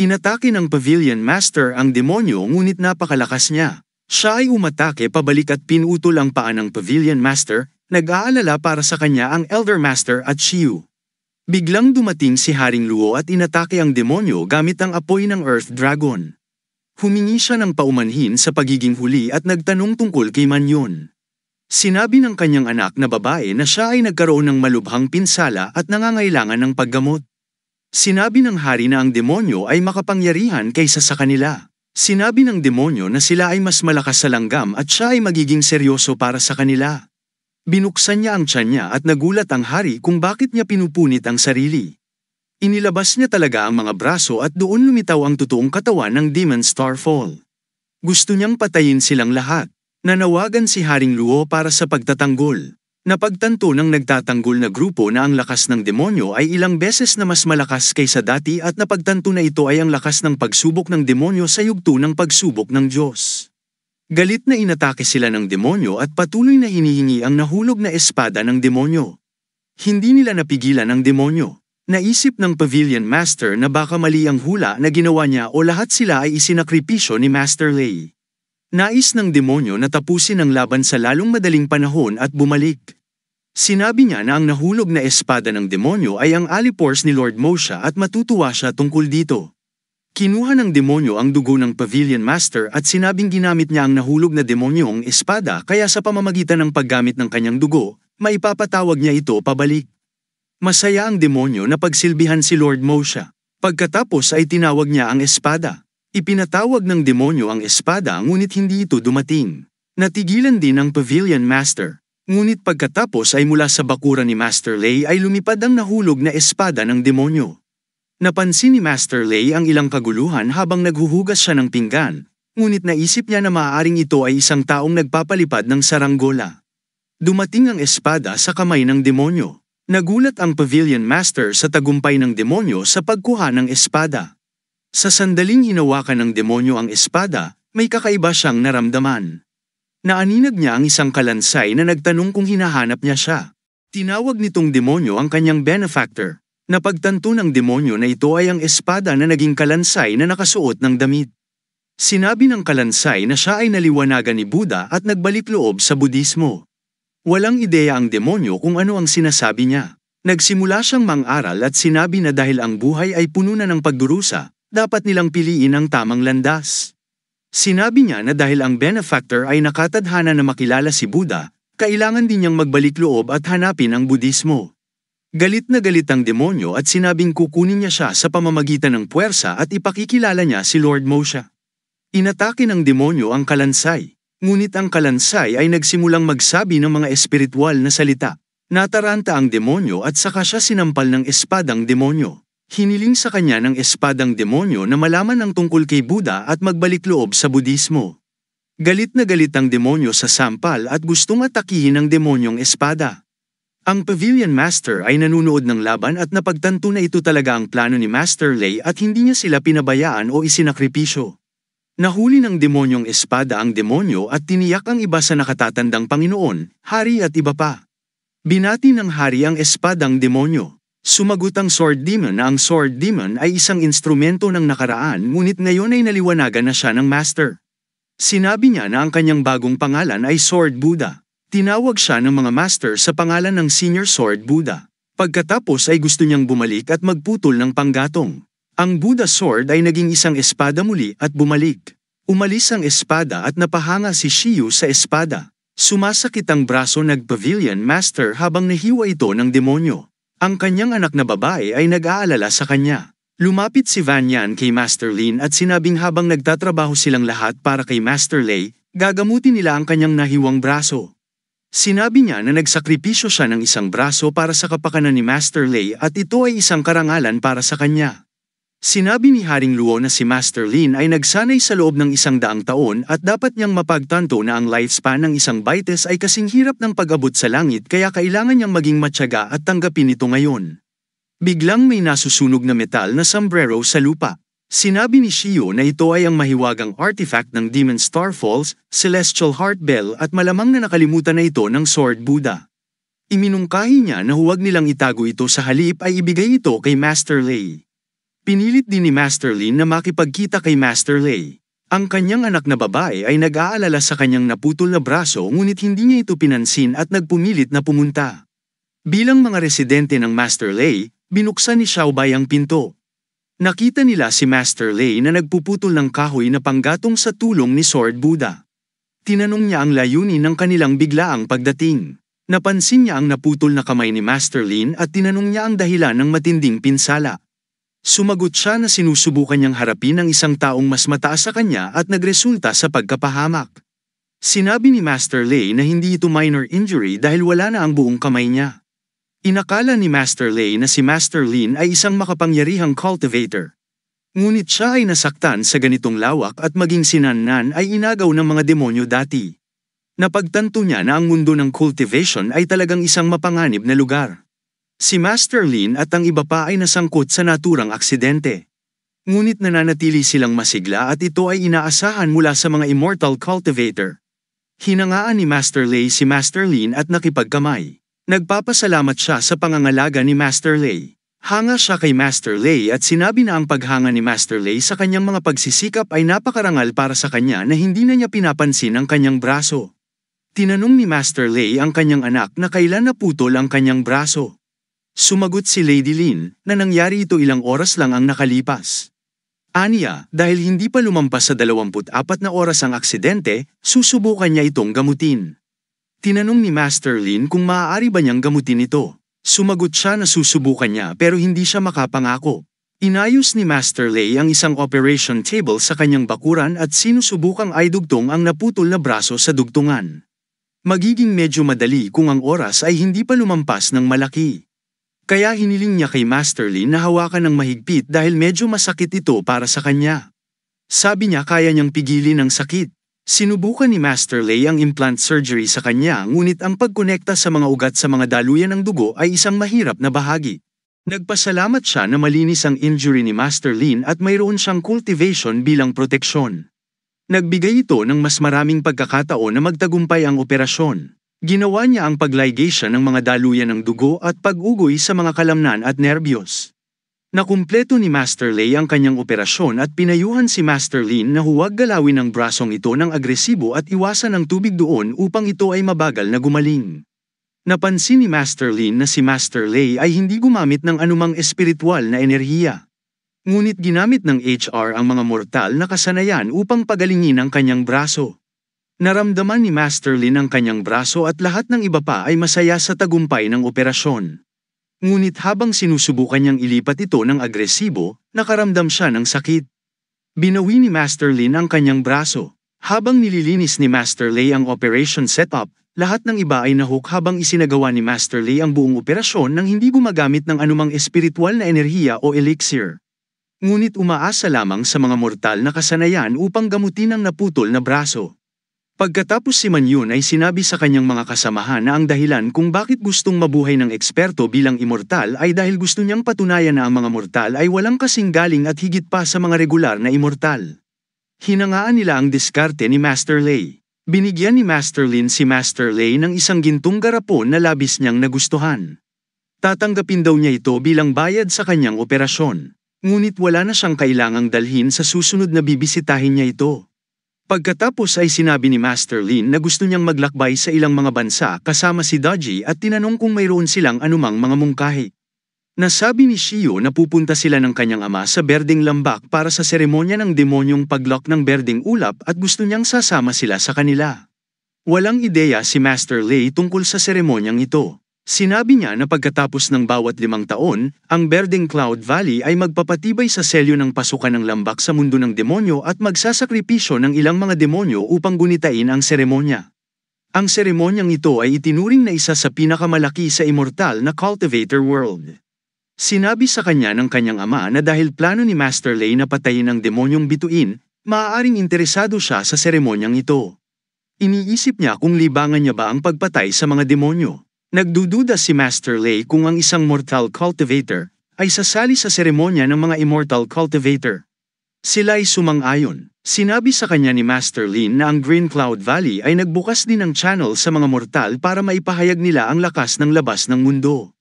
Inatake ng Pavilion Master ang demonyo ngunit napakalakas niya. Siya ay umatake pabalik at pinutol ang paa ng Pavilion Master, nag-aalala para sa kanya ang Elder Master at Shiyu. Biglang dumating si Haring Luo at inatake ang demonyo gamit ang apoy ng Earth Dragon. Humingi siya ng paumanhin sa pagiging huli at nagtanong tungkol kay Manyun. Sinabi ng kanyang anak na babae na siya ay nagkaroon ng malubhang pinsala at nangangailangan ng paggamot. Sinabi ng hari na ang demonyo ay makapangyarihan kaysa sa kanila. Sinabi ng demonyo na sila ay mas malakas sa langgam at siya ay magiging seryoso para sa kanila. Binuksan niya ang tiyan niya at nagulat ang hari kung bakit niya pinupunit ang sarili. Inilabas niya talaga ang mga braso at doon lumitaw ang totoong katawan ng Demon Starfall. Gusto niyang patayin silang lahat. Nanawagan si Haring Luo para sa pagtatanggol. Napagtanto ng nagtatanggol na grupo na ang lakas ng demonyo ay ilang beses na mas malakas kaysa dati at napagtanto na ito ay ang lakas ng pagsubok ng demonyo sa yugto ng pagsubok ng Diyos. Galit na inatake sila ng demonyo at patuloy na hinihingi ang nahulog na espada ng demonyo. Hindi nila napigilan ang demonyo. Naisip ng Pavilion Master na baka mali ang hula na ginawa niya o lahat sila ay isinakripisyo ni Master Lei. Nais ng demonyo na tapusin ang laban sa lalong madaling panahon at bumalik. Sinabi niya na ang nahulog na espada ng demonyo ay ang alipores ni Lord Mosha at matutuwa siya tungkol dito. Kinuha ng demonyo ang dugo ng Pavilion Master at sinabing ginamit niya ang nahulog na demonyong espada kaya sa pamamagitan ng paggamit ng kanyang dugo, maipapatawag niya ito pabalik. Masaya ang demonyo na pagsilbihan si Lord Mosha. Pagkatapos ay tinawag niya ang espada. Ipinatawag ng demonyo ang espada ngunit hindi ito dumating. Natigilan din ang Pavilion Master. Ngunit pagkatapos ay mula sa bakuran ni Master Lei ay lumipad ang nahulog na espada ng demonyo. Napansin ni Master Lei ang ilang kaguluhan habang naghuhugas siya ng pinggan, ngunit naisip niya na maaaring ito ay isang taong nagpapalipad ng saranggola. Dumating ang espada sa kamay ng demonyo. Nagulat ang Pavilion Master sa tagumpay ng demonyo sa pagkuha ng espada. Sa sandaling hinawakan ng demonyo ang espada, may kakaiba siyang naramdaman. Naaninag niya ang isang kalansay na nagtanong kung hinahanap niya siya. Tinawag nitong demonyo ang kanyang benefactor. Napagtanto ng demonyo na ito ay ang espada na naging kalansay na nakasuot ng damit. Sinabi ng kalansay na siya ay naliwanagan ni Buddha at nagbalik loob sa Budismo. Walang ideya ang demonyo kung ano ang sinasabi niya. Nagsimula siyang mang-aral at sinabi na dahil ang buhay ay puno na ng pagdurusa, dapat nilang piliin ang tamang landas. Sinabi niya na dahil ang benefactor ay nakatadhana na makilala si Buddha, kailangan din niyang magbalik loob at hanapin ang Budismo. Galit na galit ang demonyo at sinabing kukunin niya siya sa pamamagitan ng puwersa at ipakikilala niya si Lord Mosha. Inatake ng demonyo ang kalansay, ngunit ang kalansay ay nagsimulang magsabi ng mga espiritual na salita. Nataranta ang demonyo at saka siya sinampal ng espadang demonyo. Hiniling sa kanya ng espadang demonyo na malaman ang tungkol kay Buddha at magbalik loob sa Budismo. Galit na galit ang demonyo sa sampal at gustong atakihin ang demonyong espada. Ang Pavilion Master ay nanunood ng laban at napagtanto na ito talaga ang plano ni Master Lei at hindi niya sila pinabayaan o isinakripisyo. Nahuli ng demonyong espada ang demonyo at tiniyak ang iba sa nakatatandang Panginoon, hari at iba pa. Binati ng hari ang espadang demonyo. Sumagot ang Sword Demon na ang Sword Demon ay isang instrumento ng nakaraan ngunit ngayon ay naliwanagan na siya ng Master. Sinabi niya na ang kanyang bagong pangalan ay Sword Buddha. Tinawag siya ng mga Master sa pangalan ng Senior Sword Buddha. Pagkatapos ay gusto niyang bumalik at magputol ng panggatong. Ang Buddha Sword ay naging isang espada muli at bumalik. Umalis ang espada at napahanga si Shiyu sa espada. Sumasakit ang braso ng Pavilion Master habang nahiwa ito ng demonyo. Ang kanyang anak na babae ay nag-aalala sa kanya. Lumapit si Van Yan kay Master Lin at sinabing habang nagtatrabaho silang lahat para kay Master Lei, gagamutin nila ang kanyang nahiwang braso. Sinabi niya na nagsakripisyo siya ng isang braso para sa kapakanan ni Master Lei at ito ay isang karangalan para sa kanya. Sinabi ni Haring Luo na si Master Lin ay nagsanay sa loob ng 100 taon at dapat niyang mapagtanto na ang lifespan ng isang Baites ay kasing hirap ng pag-abot sa langit kaya kailangan niyang maging matyaga at tanggapin ito ngayon. Biglang may nasusunog na metal na sombrero sa lupa. Sinabi ni Shiyu na ito ay ang mahiwagang artifact ng Demon Star Falls, Celestial Heart Bell at malamang na nakalimutan na ito ng Sword Buddha. Iminungkahi niya na huwag nilang itago ito sa halip ay ibigay ito kay Master Lei. Pinilit din ni Master Lin na makipagkita kay Master Lei. Ang kanyang anak na babae ay nag-aalala sa kanyang naputol na braso ngunit hindi niya ito pinansin at nagpumilit na pumunta. Bilang mga residente ng Master Lei, binuksan ni Xiaobai ang pinto. Nakita nila si Master Lei na nagpuputol ng kahoy na panggatong sa tulong ni Sword Buddha. Tinanong niya ang layunin ng kanilang biglaang pagdating. Napansin niya ang naputol na kamay ni Master Lin at tinanong niya ang dahilan ng matinding pinsala. Sumagot siya na sinusubukan niyang harapin ang isang taong mas mataas sa kanya at nagresulta sa pagkapahamak. Sinabi ni Master Lei na hindi ito minor injury dahil wala na ang buong kamay niya. Inakala ni Master Lei na si Master Lin ay isang makapangyarihang cultivator. Ngunit siya ay nasaktan sa ganitong lawak at maging sinannan ay inagaw ng mga demonyo dati. Napagtanto niya na ang mundo ng cultivation ay talagang isang mapanganib na lugar. Si Master Lin at ang iba pa ay nasangkot sa naturang aksidente. Ngunit nananatili silang masigla at ito ay inaasahan mula sa mga immortal cultivator. Hinangaan ni Master Lei si Master Lin at nakipagkamay. Nagpapasalamat siya sa pangangalaga ni Master Lei. Hanga siya kay Master Lei at sinabi na ang paghanga ni Master Lei sa kanyang mga pagsisikap ay napakarangal para sa kanya na hindi na niya pinapansin ang kanyang braso. Tinanong ni Master Lei ang kanyang anak na kailan naputol ang kanyang braso. Sumagot si Lady Lin na nangyari ito ilang oras lang ang nakalipas. Aniya, dahil hindi pa lumampas sa 24 na oras ang aksidente, susubukan niya itong gamutin. Tinanong ni Master Lin kung maaari ba niyang gamutin ito. Sumagot siya na susubukan niya pero hindi siya makapangako. Inayos ni Master Lei ang isang operation table sa kanyang bakuran at sinusubukang aidugtong ang naputol na braso sa dugtungan. Magiging medyo madali kung ang oras ay hindi pa lumampas ng malaki. Kaya hiniling niya kay Master Lin na hawakan ng mahigpit dahil medyo masakit ito para sa kanya. Sabi niya kaya niyang pigilin ang sakit. Sinubukan ni Master Lei ang implant surgery sa kanya ngunit ang pagkonekta sa mga ugat sa mga daluyan ng dugo ay isang mahirap na bahagi. Nagpasalamat siya na malinis ang injury ni Master Lin at mayroon siyang cultivation bilang proteksyon. Nagbigay ito ng mas maraming pagkakataon na magtagumpay ang operasyon. Ginawa niya ang pagligation ng mga daluyan ng dugo at pag-ugoy sa mga kalamnan at nerbiyos. Nakumpleto ni Master Lei ang kanyang operasyon at pinayuhan si Master Lin na huwag galawin ang brasong ito ng agresibo at iwasan ang tubig doon upang ito ay mabagal na gumaling. Napansin ni Master Lin na si Master Lei ay hindi gumamit ng anumang espiritual na enerhiya. Ngunit ginamit ng HR ang mga mortal na kasanayan upang pagalingin ang kanyang braso. Naramdaman ni Master Lin ang kanyang braso at lahat ng iba pa ay masaya sa tagumpay ng operasyon. Ngunit habang sinusubukan niyang ilipat ito ng agresibo, nakaramdam siya ng sakit. Binawi ni Master Lin ang kanyang braso. Habang nililinis ni Master Lei ang operation setup, Lahat ng iba ay nahook habang isinagawa ni Master Lei ang buong operasyon nang hindi gumagamit ng anumang espiritual na enerhiya o elixir. Ngunit umaasa lamang sa mga mortal na kasanayan upang gamutin ang naputol na braso. Pagkatapos si Man Yun ay sinabi sa kanyang mga kasamahan na ang dahilan kung bakit gustong mabuhay ng eksperto bilang immortal ay dahil gusto niyang patunayan na ang mga mortal ay walang kasing galing at higit pa sa mga regular na immortal. Hinangaan nila ang diskarte ni Master Lei. Binigyan ni Master Lin si Master Lei ng isang gintong garapon na labis niyang nagustuhan. Tatanggapin daw niya ito bilang bayad sa kanyang operasyon. Ngunit wala na siyang kailangang dalhin sa susunod na bibisitahin niya ito. Pagkatapos ay sinabi ni Master Lin na gusto niyang maglakbay sa ilang mga bansa kasama si Dodgy at tinanong kung mayroon silang anumang mga mungkahi. Nasabi ni Shio na pupunta sila ng kanyang ama sa Berdeng Lambak para sa seremonya ng demonyong paglock ng Berdeng Ulap at gusto niyang sasama sila sa kanila. Walang ideya si Master Lei tungkol sa seremonyang ito. Sinabi niya na pagkatapos ng bawat 5 taon, ang Berdeng Cloud Valley ay magpapatibay sa selyo ng pasukan ng lambak sa mundo ng demonyo at magsasakripisyo ng ilang mga demonyo upang gunitain ang seremonya. Ang seremonyang ito ay itinuring na isa sa pinakamalaki sa immortal na cultivator world. Sinabi sa kanya ng kanyang ama na dahil plano ni Master Lei na patayin ang demonyong bituin, maaaring interesado siya sa seremonyang ito. Iniisip niya kung libangan niya ba ang pagpatay sa mga demonyo. Nagdududa si Master Lei kung ang isang mortal cultivator ay sasali sa seremonya ng mga immortal cultivator. Sila ay sumang-ayon. Sinabi sa kanya ni Master Lin na ang Green Cloud Valley ay nagbukas din ng channel sa mga mortal para maipahayag nila ang lakas ng labas ng mundo.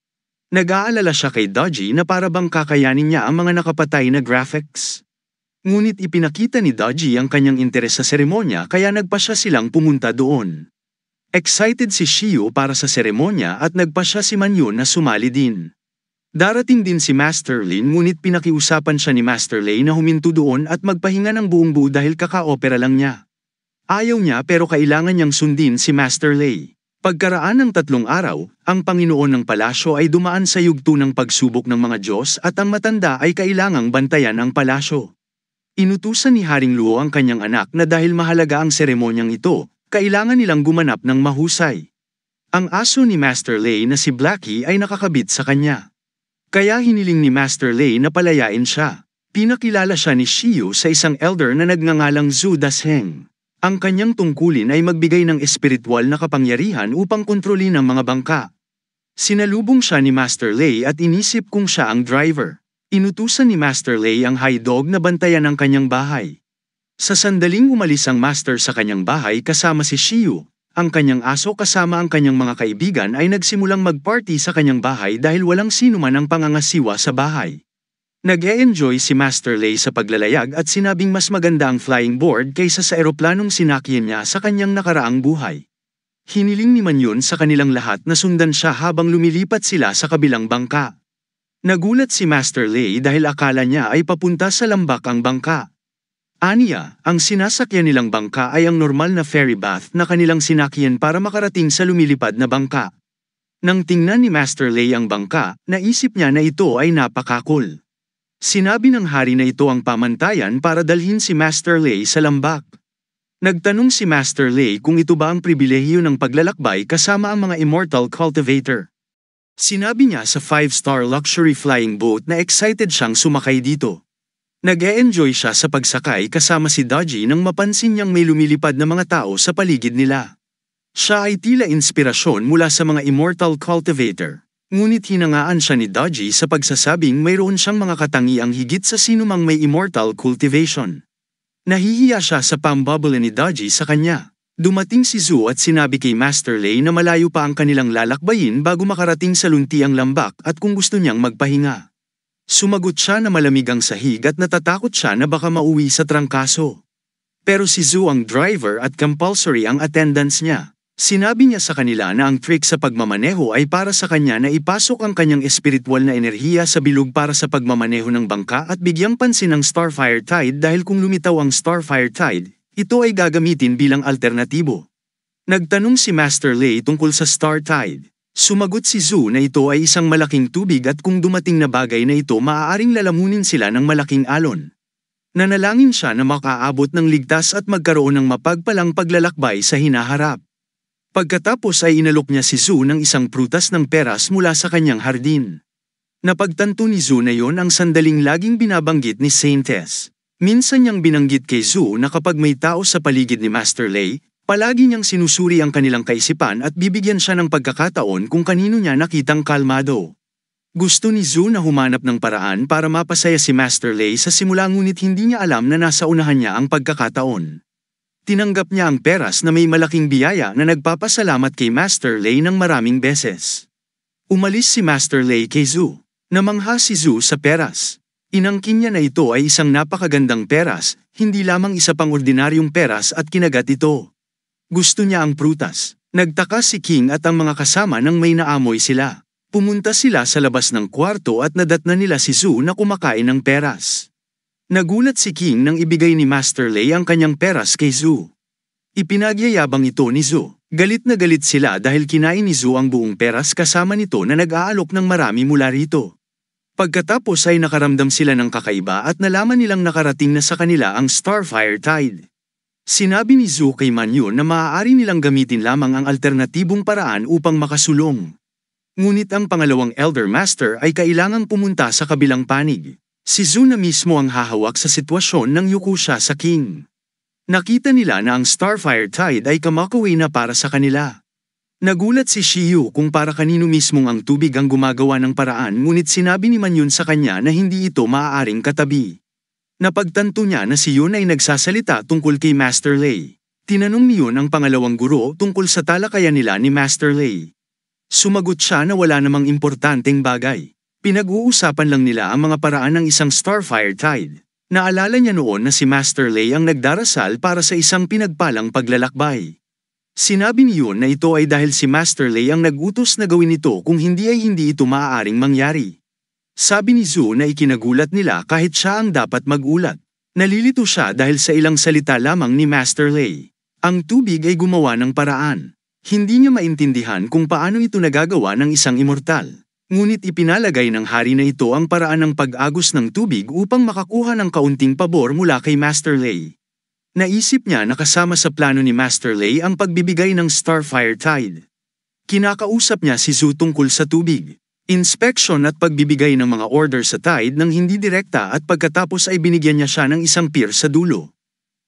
Nag-aalala siya kay Dodgy na para bang kakayanin niya ang mga nakapatay na graphics. Ngunit ipinakita ni Dodgy ang kanyang interes sa seremonya kaya nagpasya silang pumunta doon. Excited si Shio para sa seremonya at nagpasya si Man Yun na sumali din. Darating din si Master Lin ngunit pinakiusapan siya ni Master Lei na huminto doon at magpahinga ng buong buo dahil kaka-opera lang niya. Ayaw niya pero kailangan niyang sundin si Master Lei. Pagkaraan ng 3 araw, ang Panginoon ng palasyo ay dumaan sa yugto ng pagsubok ng mga Diyos at ang matanda ay kailangang bantayan ang palasyo. Inutusan ni Haring Luo ang kanyang anak na dahil mahalaga ang seremonyang ito, kailangan nilang gumanap ng mahusay. Ang aso ni Master Lei na si Blackie ay nakakabit sa kanya. Kaya hiniling ni Master Lei na palayain siya. Pinakilala siya ni Shio sa isang elder na nagngangalang Zhu Dasheng. Ang kanyang tungkulin ay magbigay ng espiritual na kapangyarihan upang kontrolin ang mga bangka. Sinalubong siya ni Master Lei at inisip kung siya ang driver. Inutusan ni Master Lei ang high dog na bantayan ang kanyang bahay. Sa sandaling umalis ang master sa kanyang bahay kasama si Shio, ang kanyang aso kasama ang kanyang mga kaibigan ay nagsimulang mag-party sa kanyang bahay dahil walang sino man ang pangangasiwa sa bahay. Nag-e-enjoy si Master Lei sa paglalayag at sinabing mas maganda ang flying board kaysa sa eroplanong sinakyan niya sa kanyang nakaraang buhay. Hiniling ni Man Yun sa kanilang lahat na sundan siya habang lumilipat sila sa kabilang bangka. Nagulat si Master Lei dahil akala niya ay papunta sa lambak ang bangka. Aniya, ang sinasakyan nilang bangka ay ang normal na ferry bath na kanilang sinakyan para makarating sa lumilipad na bangka. Nang tingnan ni Master Lei ang bangka, naisip niya na ito ay napakakul. Sinabi ng hari na ito ang pamantayan para dalhin si Master Lei sa lambak. Nagtanong si Master Lei kung ito ba ang pribilehiyo ng paglalakbay kasama ang mga immortal cultivator. Sinabi niya sa 5-star luxury flying boat na excited siyang sumakay dito. Nag-e-enjoy siya sa pagsakay kasama si Dodgy nang mapansin niyang may lumilipad na mga tao sa paligid nila. Siya ay tila inspirasyon mula sa mga immortal cultivator. Ngunit hinangaan siya ni Dodgy sa pagsasabing mayroon siyang mga katangiang higit sa sinumang may immortal cultivation. Nahihiya siya sa pambubble ni Dodgy sa kanya. Dumating si Zhu at sinabi kay Master Lei na malayo pa ang kanilang lalakbayin bago makarating sa luntiang lambak at kung gusto niyang magpahinga. Sumagot siya na malamig ang sahig at natatakot siya na baka mauwi sa trangkaso. Pero si Zhu ang driver at compulsory ang attendance niya. Sinabi niya sa kanila na ang trick sa pagmamaneho ay para sa kanya na ipasok ang kanyang espiritual na enerhiya sa bilog para sa pagmamaneho ng bangka at bigyang pansin ang Starfire Tide dahil kung lumitaw ang Starfire Tide, ito ay gagamitin bilang alternatibo. Nagtanong si Master Lei tungkol sa Star Tide. Sumagot si Zhu na ito ay isang malaking tubig at kung dumating na bagay na ito maaaring lalamunin sila ng malaking alon. Nanalangin siya na makaabot ng ligtas at magkaroon ng mapagpalang paglalakbay sa hinaharap. Pagkatapos ay inalok niya si Zhu ng isang prutas ng peras mula sa kanyang hardin. Napagtanto ni Zhu na yon ang sandaling laging binabanggit ni Saintess. Minsan niyang binanggit kay Zhu na kapag may tao sa paligid ni Master Lei, palagi niyang sinusuri ang kanilang kaisipan at bibigyan siya ng pagkakataon kung kanino niya nakitang kalmado. Gusto ni Zhu na humanap ng paraan para mapasaya si Master Lei sa simula ngunit hindi niya alam na nasa unahan niya ang pagkakataon. Tinanggap niya ang peras na may malaking biyaya na nagpapasalamat kay Master Lei ng maraming beses. Umalis si Master Lei kay Zhu. Namangha si Zhu sa peras. Inangkin niya na ito ay isang napakagandang peras, hindi lamang isa pang ordinaryong peras at kinagat ito. Gusto niya ang prutas. Nagtaka si King at ang mga kasama nang may naamoy sila. Pumunta sila sa labas ng kwarto at nadatnan nila si Zhu na kumakain ng peras. Nagulat si King nang ibigay ni Master Lei ang kanyang peras kay Zhu. Ipinagyayabang ito ni Zhu. Galit na galit sila dahil kinain ni Zhu ang buong peras kasama nito na nag-aalok ng marami mula rito. Pagkatapos ay nakaramdam sila ng kakaiba at nalaman nilang nakarating na sa kanila ang Starfire Tide. Sinabi ni Zhu kay Manyon na maaari nilang gamitin lamang ang alternatibong paraan upang makasulong. Ngunit ang pangalawang Elder Master ay kailangang pumunta sa kabilang panig. Si Zhu na mismo ang hahawak sa sitwasyon ng yuko siya sa King. Nakita nila na ang Starfire Tide ay kamakaway na para sa kanila. Nagulat si Shiyu kung para kanino mismong ang tubig ang gumagawa ng paraan ngunit sinabi ni Manyon sa kanya na hindi ito maaaring katabi. Napagtanto niya na si Yun ay nagsasalita tungkol kay Master Lei. Tinanong ni Yun ang pangalawang guro tungkol sa talakayan nila ni Master Lei. Sumagot siya na wala namang importanteng bagay. Pinag-uusapan lang nila ang mga paraan ng isang Starfire Tide. Naalala niya noon na si Master Lei ang nagdarasal para sa isang pinagpalang paglalakbay. Sinabi ni Yun na ito ay dahil si Master Lei ang nag-utos na gawin ito kung hindi ay hindi ito maaaring mangyari. Sabi ni Zhu na ikinagulat nila kahit siya ang dapat magulat. Nalilito siya dahil sa ilang salita lamang ni Master Lei. Ang tubig ay gumawa ng paraan. Hindi niya maintindihan kung paano ito nagagawa ng isang immortal. Ngunit ipinalagay ng hari na ito ang paraan ng pag-agos ng tubig upang makakuha ng kaunting pabor mula kay Master Lei. Naisip niya na kasama sa plano ni Master Lei ang pagbibigay ng Starfire Tide. Kinakausap niya si Zhu tungkol sa tubig, inspeksyon at pagbibigay ng mga order sa Tide ng hindi direkta at pagkatapos ay binigyan niya siya ng isang pier sa dulo.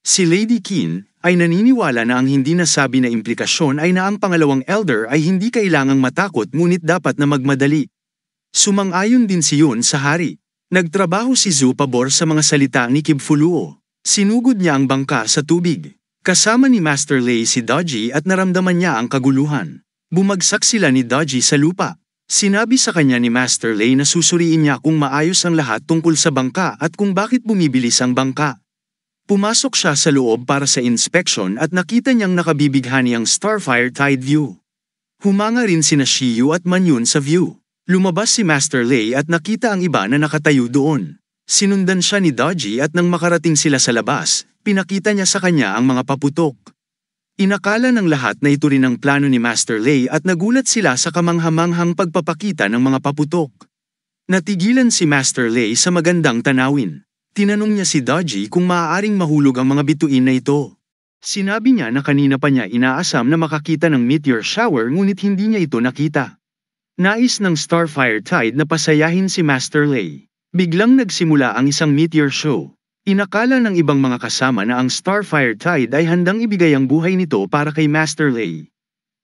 Si Lady Qin ay naniniwala na ang hindi nasabi na implikasyon ay na ang pangalawang elder ay hindi kailangang matakot ngunit dapat na magmadali. Sumang-ayon din si Yun sa hari. Nagtrabaho si Zhu pabor sa mga salita ni Kibfuluo. Sinugod niya ang bangka sa tubig. Kasama ni Master Lei si Doji at naramdaman niya ang kaguluhan. Bumagsak sila ni Doji sa lupa. Sinabi sa kanya ni Master Lei na susuriin niya kung maayos ang lahat tungkol sa bangka at kung bakit bumibilis ang bangka. Pumasok siya sa loob para sa inspection at nakita niyang nakabibighani ang Starfire Tide view. Humanga rin sina Shiyu at Manyon sa view. Lumabas si Master Lei at nakita ang iba na nakatayo doon. Sinundan siya ni Doji at nang makarating sila sa labas, pinakita niya sa kanya ang mga paputok. Inakala ng lahat na ito rin ang plano ni Master Lei at nagulat sila sa kamanghamanghang pagpapakita ng mga paputok. Natigilan si Master Lei sa magandang tanawin. Tinanong niya si Doji kung maaaring mahulog ang mga bituin na ito. Sinabi niya na kanina pa niya inaasam na makakita ng meteor shower ngunit hindi niya ito nakita. Nais ng Starfire Tide na pasayahin si Master Lei. Biglang nagsimula ang isang meteor show. Inakala ng ibang mga kasama na ang Starfire Tide ay handang ibigay ang buhay nito para kay Master Lei.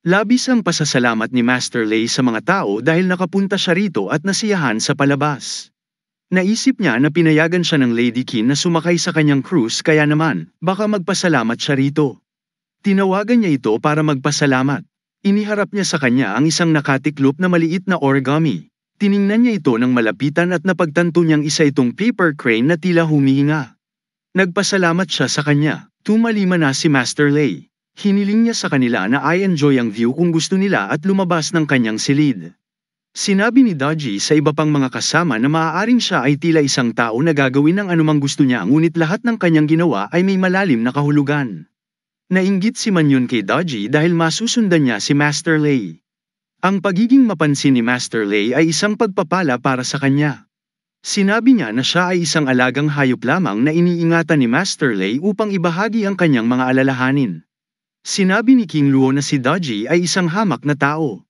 Labis ang pasasalamat ni Master Lei sa mga tao dahil nakapunta siya rito at nasiyahan sa palabas. Naisip niya na pinayagan siya ng Lady Qin na sumakay sa kanyang cruise kaya naman, baka magpasalamat siya rito. Tinawagan niya ito para magpasalamat. Iniharap niya sa kanya ang isang nakatiklop na maliit na origami. Tiningnan niya ito ng malapitan at napagtanto niyang isa itong paper crane na tila humihinga. Nagpasalamat siya sa kanya. Tumalima na si Master Lei. Hiniling niya sa kanila na I enjoy ang view kung gusto nila at lumabas ng kanyang silid. Sinabi ni Doji sa iba pang mga kasama na maaaring siya ay tila isang tao na gagawin ng anumang gusto niya ngunit lahat ng kanyang ginawa ay may malalim na kahulugan. Nainggit si Manyon kay Doji dahil masusundan niya si Master Lei. Ang pagiging mapansin ni Master Lei ay isang pagpapala para sa kanya. Sinabi niya na siya ay isang alagang hayop lamang na iniingatan ni Master Lei upang ibahagi ang kanyang mga alalahanin. Sinabi ni King Luo na si Daji ay isang hamak na tao.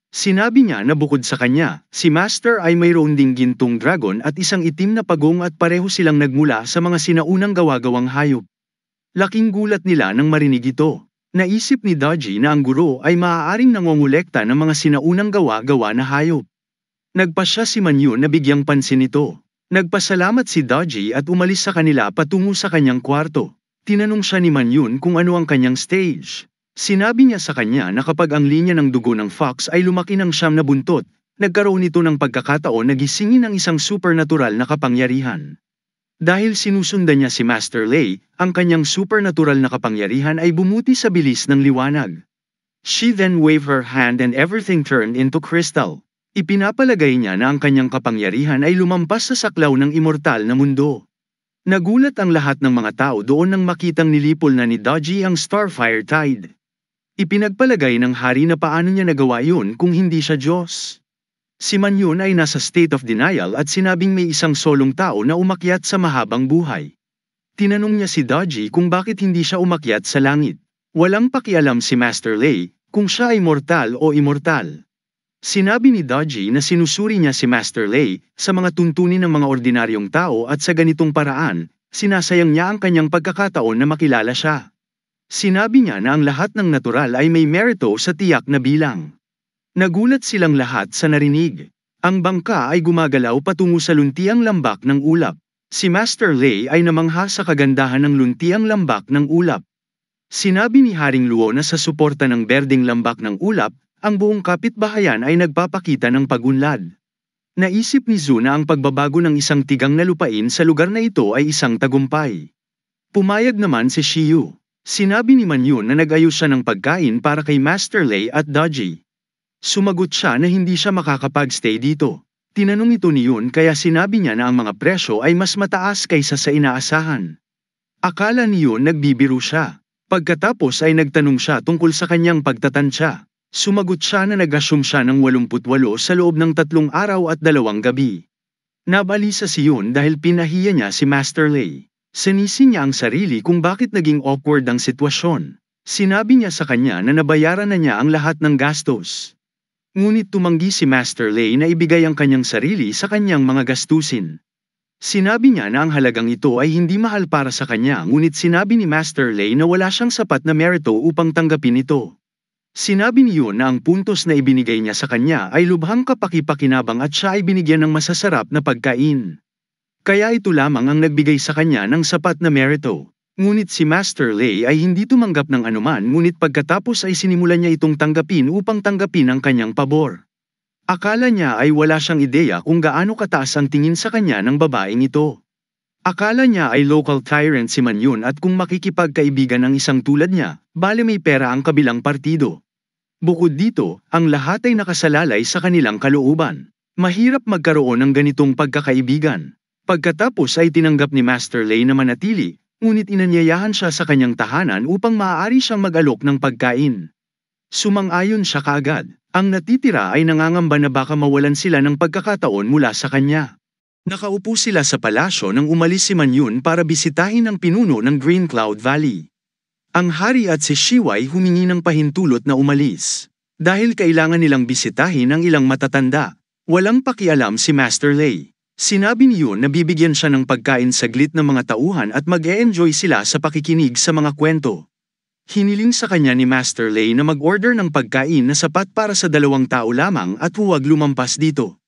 Sinabi niya na bukod sa kanya, si Master ay mayroon ding gintong dragon at isang itim na pagong at pareho silang nagmula sa mga sinaunang gawa-gawang hayop. Laking gulat nila nang marinig ito. Naisip ni Daji na ang guro ay maaaring nangongolekta ng mga sinaunang gawa-gawa na hayop. Nagpasya si Manyu na bigyang pansin ito. Nagpasalamat si Daji at umalis sa kanila patungo sa kanyang kwarto. Tinanong siya ni Manyun kung ano ang kanyang stage. Sinabi niya sa kanya na kapag ang linya ng dugo ng fox ay lumaki ng 9 na buntot, nagkaroon ito ng pagkakataon na gisingin ang isang supernatural na kapangyarihan. Dahil sinusundan niya si Master Lei, ang kanyang supernatural na kapangyarihan ay bumuti sa bilis ng liwanag. She then waved her hand and everything turned into crystal. Ipinapalagay niya na ang kanyang kapangyarihan ay lumampas sa saklaw ng immortal na mundo. Nagulat ang lahat ng mga tao doon nang makitang nilipol na ni Daji ang Starfire Tide. Ipinagpalagay ng hari na paano niya nagawa yun kung hindi siya Diyos. Si Manyun ay nasa state of denial at sinabing may isang solong tao na umakyat sa mahabang buhay. Tinanong niya si Daji kung bakit hindi siya umakyat sa langit. Walang pakialam si Master Lei kung siya ay mortal o immortal. Sinabi ni Daji na sinusuri niya si Master Lei sa mga tuntunin ng mga ordinaryong tao at sa ganitong paraan, sinasayang niya ang kanyang pagkakataon na makilala siya. Sinabi niya na ang lahat ng natural ay may merito sa tiyak na bilang. Nagulat silang lahat sa narinig. Ang bangka ay gumagalaw patungo sa luntiang lambak ng ulap. Si Master Lei ay namangha sa kagandahan ng luntiang lambak ng ulap. Sinabi ni Haring Luo na sa suporta ng berdeng lambak ng ulap, ang buong kapitbahayan ay nagpapakita ng pagunlad. Naisip ni Zhu na ang pagbabago ng isang tigang na lupain sa lugar na ito ay isang tagumpay. Pumayag naman si Shiyu. Sinabi ni Manyun na nag-ayos siya ng pagkain para kay Master Lei at Daji. Sumagot siya na hindi siya makakapag-stay dito. Tinanong ito ni Yun kaya sinabi niya na ang mga presyo ay mas mataas kaysa sa inaasahan. Akala ni Yun nagbibiro siya. Pagkatapos ay nagtanong siya tungkol sa kanyang pagtatansya. Sumagot siya na nag-assume siya ng 88 sa loob ng 3 araw at 2 gabi. Nabalisa si Yun dahil pinahiya niya si Master Lei. Sinisi niya ang sarili kung bakit naging awkward ang sitwasyon. Sinabi niya sa kanya na nabayaran na niya ang lahat ng gastos. Ngunit tumanggi si Master Lei na ibigay ang kanyang sarili sa kanyang mga gastusin. Sinabi niya na ang halagang ito ay hindi mahal para sa kanya ngunit sinabi ni Master Lei na wala siyang sapat na merito upang tanggapin ito. Sinabi ni Yun na ang puntos na ibinigay niya sa kanya ay lubhang kapaki-pakinabang at siya ay binigyan ng masasarap na pagkain. Kaya ito lamang ang nagbigay sa kanya ng sapat na merito. Ngunit si Master Lei ay hindi tumanggap ng anuman ngunit pagkatapos ay sinimulan niya itong tanggapin upang tanggapin ang kanyang pabor. Akala niya ay wala siyang ideya kung gaano kataas ang tingin sa kanya ng babaeng ito. Akala niya ay local tyrant si Manyun at kung makikipagkaibigan ng isang tulad niya, bale may pera ang kabilang partido. Bukod dito, ang lahat ay nakasalalay sa kanilang kalooban. Mahirap magkaroon ng ganitong pagkakaibigan. Pagkatapos ay tinanggap ni Master Lei na manatili, ngunit inanyayahan siya sa kanyang tahanan upang maaari siyang mag-alok ng pagkain. Sumang-ayon siya kaagad. Ang natitira ay nangangamba na baka mawalan sila ng pagkakataon mula sa kanya. Nakaupo sila sa palasyo nang umalis si Manyun para bisitahin ang pinuno ng Green Cloud Valley. Ang hari at si Shiwai humingi ng pahintulot na umalis. Dahil kailangan nilang bisitahin ang ilang matatanda, walang pakialam si Master Lei. Sinabi ni Yun na bibigyan siya ng pagkain saglit ng mga tauhan at mag-e-enjoy sila sa pakikinig sa mga kwento. Hiniling sa kanya ni Master Lei na mag-order ng pagkain na sapat para sa 2 tao lamang at huwag lumampas dito.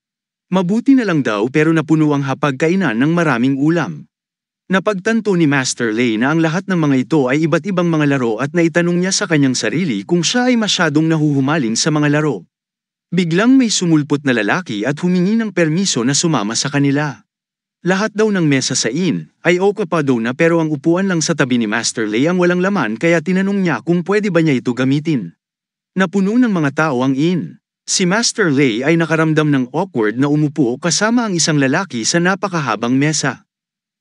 Mabuti na lang daw pero napuno ang hapagkainan ng maraming ulam. Napagtanto ni Master Lei na ang lahat ng mga ito ay iba't ibang mga laro at naitanong niya sa kanyang sarili kung siya ay masyadong nahuhumaling sa mga laro. Biglang may sumulpot na lalaki at humingi ng permiso na sumama sa kanila. Lahat daw ng mesa sa inn ay okupado na pero ang upuan lang sa tabi ni Master Lei ang walang laman kaya tinanong niya kung pwede ba niya ito gamitin. Napuno ng mga tao ang inn. Si Master Lei ay nakaramdam ng awkward na umupo kasama ang isang lalaki sa napakahabang mesa.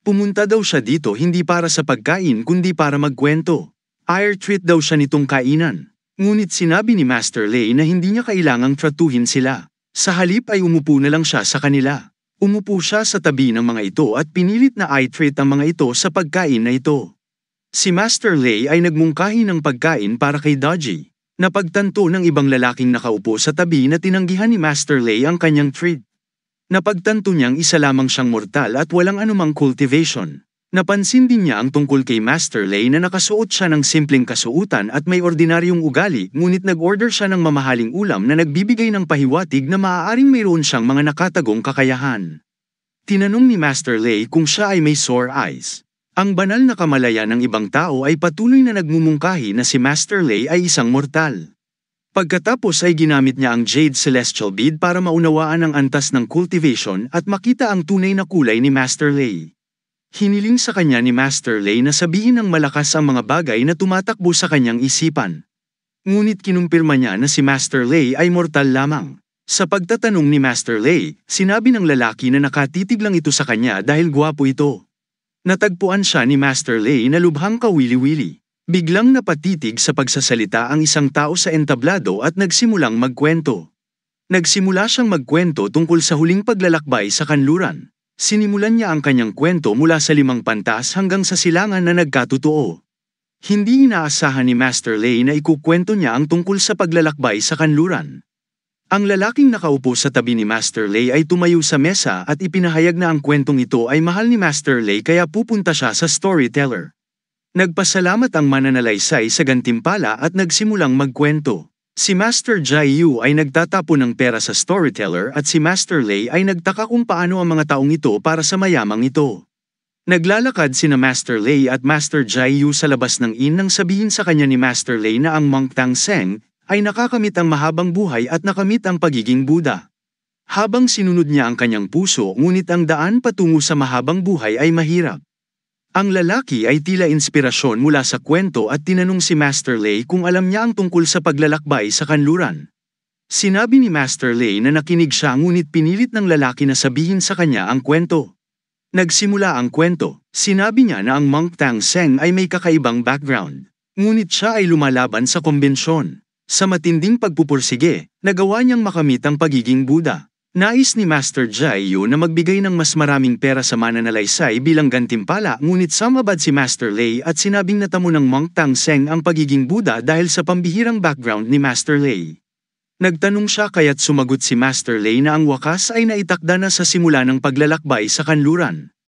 Pumunta daw siya dito hindi para sa pagkain kundi para magkwento. Air treat daw siya nitong kainan. Ngunit sinabi ni Master Lei na hindi niya kailangang tratuhin sila. Sa halip ay umupo na lang siya sa kanila. Umupo siya sa tabi ng mga ito at pinilit na i-treat ang mga ito sa pagkain na ito. Si Master Lei ay nagmungkahi ng pagkain para kay Dodgy. Napagtanto ng ibang lalaking nakaupo sa tabi na tinanggihan ni Master Lei ang kanyang treat. Napagtanto niyang isa lamang siyang mortal at walang anumang cultivation. Napansin din niya ang tungkol kay Master Lei na nakasuot siya ng simpleng kasuotan at may ordinaryong ugali, ngunit nag-order siya ng mamahaling ulam na nagbibigay ng pahiwatig na maaaring mayroon siyang mga nakatagong kakayahan. Tinanong ni Master Lei kung siya ay may sore eyes. Ang banal na kamalayan ng ibang tao ay patuloy na nagmumungkahi na si Master Lei ay isang mortal. Pagkatapos ay ginamit niya ang Jade Celestial Bead para maunawaan ang antas ng cultivation at makita ang tunay na kulay ni Master Lei. Hiniling sa kanya ni Master Lei na sabihin ng malakas ang mga bagay na tumatakbo sa kanyang isipan. Ngunit kinumpirma niya na si Master Lei ay mortal lamang. Sa pagtatanong ni Master Lei, sinabi ng lalaki na nakatitig lang ito sa kanya dahil gwapo ito. Natagpuan siya ni Master Lei na lubhang kawili-wili. Biglang napatitig sa pagsasalita ang isang tao sa entablado at nagsimulang magkwento. Nagsimula siyang magkwento tungkol sa huling paglalakbay sa kanluran. Sinimulan niya ang kanyang kwento mula sa 5 pantas hanggang sa silangan na nagkatotoo. Hindi inaasahan ni Master Lei na ikukwento niya ang tungkol sa paglalakbay sa kanluran. Ang lalaking nakaupo sa tabi ni Master Lei ay tumayo sa mesa at ipinahayag na ang kwentong ito ay mahal ni Master Lei kaya pupunta siya sa storyteller. Nagpasalamat ang mananalaysay sa gantimpala at nagsimulang magkwento. Si Master Jai Yu ay nagtatapon ng pera sa storyteller at si Master Lei ay nagtaka kung paano ang mga taong ito para sa mayamang ito. Naglalakad sina Master Lei at Master Jai Yu sa labas ng inn nang sabihin sa kanya ni Master Lei na ang Monk Tang Seng ay nakakamit ang mahabang buhay at nakamit ang pagiging Buddha. Habang sinunod niya ang kanyang puso ngunit ang daan patungo sa mahabang buhay ay mahirap. Ang lalaki ay tila inspirasyon mula sa kwento at tinanong si Master Lei kung alam niya ang tungkol sa paglalakbay sa kanluran. Sinabi ni Master Lei na nakinig siya ngunit pinilit ng lalaki na sabihin sa kanya ang kwento. Nagsimula ang kwento, sinabi niya na ang Monk Tang Seng ay may kakaibang background. Ngunit siya ay lumalaban sa kombensyon. Sa matinding pagpupursige, nagawa niyang makamit ang pagiging Buddha. Nais ni Master Jai Yu na magbigay ng mas maraming pera sa mananalaysay bilang gantimpala ngunit sumabad si Master Lei at sinabing natamo ng Monk Tang Seng ang pagiging Buddha dahil sa pambihirang background ni Master Lei. Nagtanong siya kaya't sumagot si Master Lei na ang wakas ay naitakda na sa simula ng paglalakbay sa kanluran.